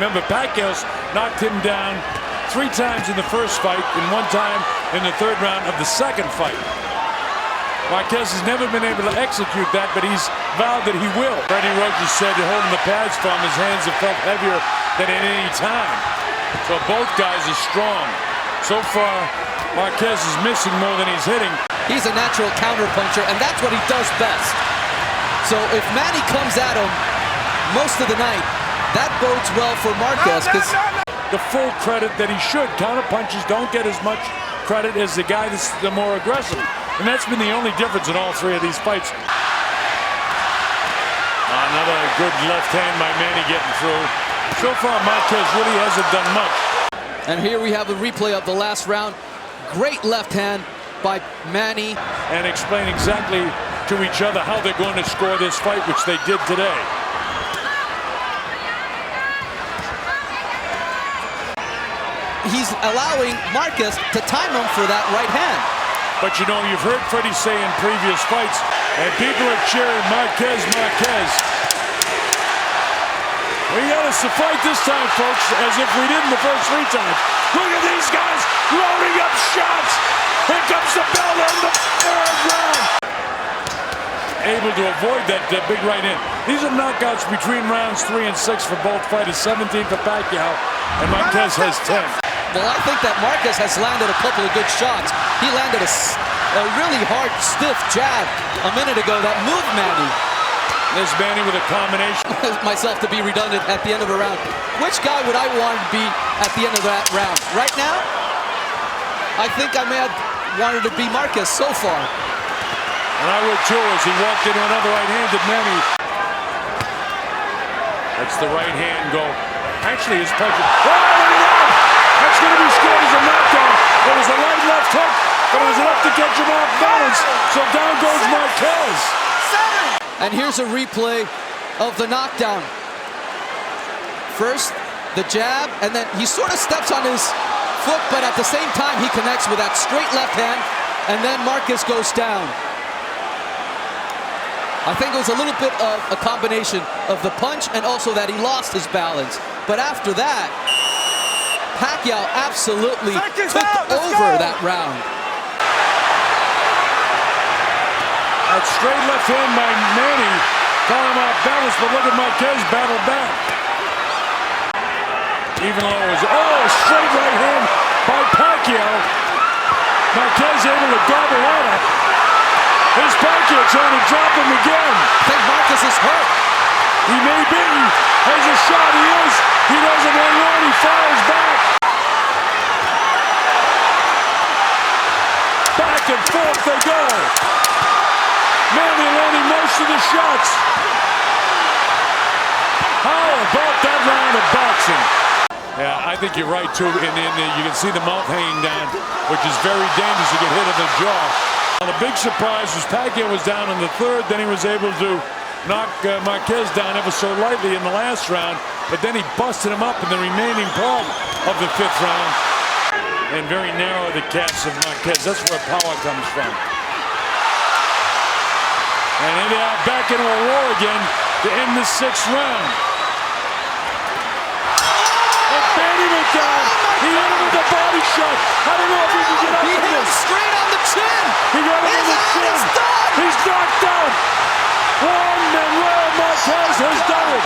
Remember, Pacquiao's knocked him down 3 times in the first fight and 1 time in the 3rd round of the 2nd fight. Marquez has never been able to execute that, but he's vowed that he will. Freddie Roach said that holding the pads from his hands have felt heavier than at any time. So both guys are strong. So far, Marquez is missing more than he's hitting. He's a natural counterpuncher, and that's what he does best. So if Manny comes at him most of the night, that bodes well for Marquez, because the full credit that he should. Counterpunchers don't get as much credit as the guy that's the more aggressive. And that's been the only difference in all 3 of these fights. Another good left hand by Manny getting through. So far, Marquez really hasn't done much. And here we have a replay of the last round. Great left hand by Manny. And explain exactly to each other how they're going to score this fight, which they did today. He's allowing Marquez to time him for that right hand. But you know, you've heard Freddie say in previous fights, and people are cheering Marquez, Marquez. We got us to fight this time, folks, as if we didn't the first 3 times. Look at these guys loading up shots. Here comes the bell in the 3rd round. Able to avoid that big right hand. These are knockouts between rounds 3 and 6 for both fighters. 17 for Pacquiao, and Marquez has 10. Well, I think that Marquez has landed a couple of good shots. He landed a really hard, stiff jab a minute ago that moved Manny. There's Manny with a combination. Myself to be redundant at the end of a round. Which guy would I want to be at the end of that round? Right now, I think I may have wanted to be Marquez so far. And I would too, as he walked into another right-handed Manny. That's the right hand go. Actually, his punch. That's going to be scored as a knockdown. There was a light left hook, but it was enough to catch him off balance. So down goes Marquez. And here's a replay of the knockdown. First, the jab, and then he sort of steps on his foot, but at the same time, he connects with that straight left hand, and then Marquez goes down. I think it was a little bit of a combination of the punch and also that he lost his balance. But after that, Pacquiao absolutely took over that round. That straight left hand by Manny caught him off balance, but look at Marquez battle back. Even though it was, straight right hand by Pacquiao. Marquez able to gobble that up. Here's Pacquiao trying to drop him again. I think Marquez is hurt. He may be. There's a shot. He is. He doesn't hang on. He fires back. Back and forth they go. Manny landing most of the shots. How about that round of boxing? Yeah, I think you're right too. You can see the mouth hanging down, which is very dangerous to get hit in the jaw. Now, the big surprise was Pacquiao was down in the 3rd. Then he was able to knock Marquez down ever so lightly in the last round. But then he busted him up in the remaining part of the 5th round. And very narrow the cast of Marquez. That's where power comes from. And they are back into a war again to end the 6th round. And Manny went down. He hit him with a body shot. I don't know if he can get up. He hit him straight on the chin. He got him in the chin. He's knocked out. Juan Manuel Marquez has done it.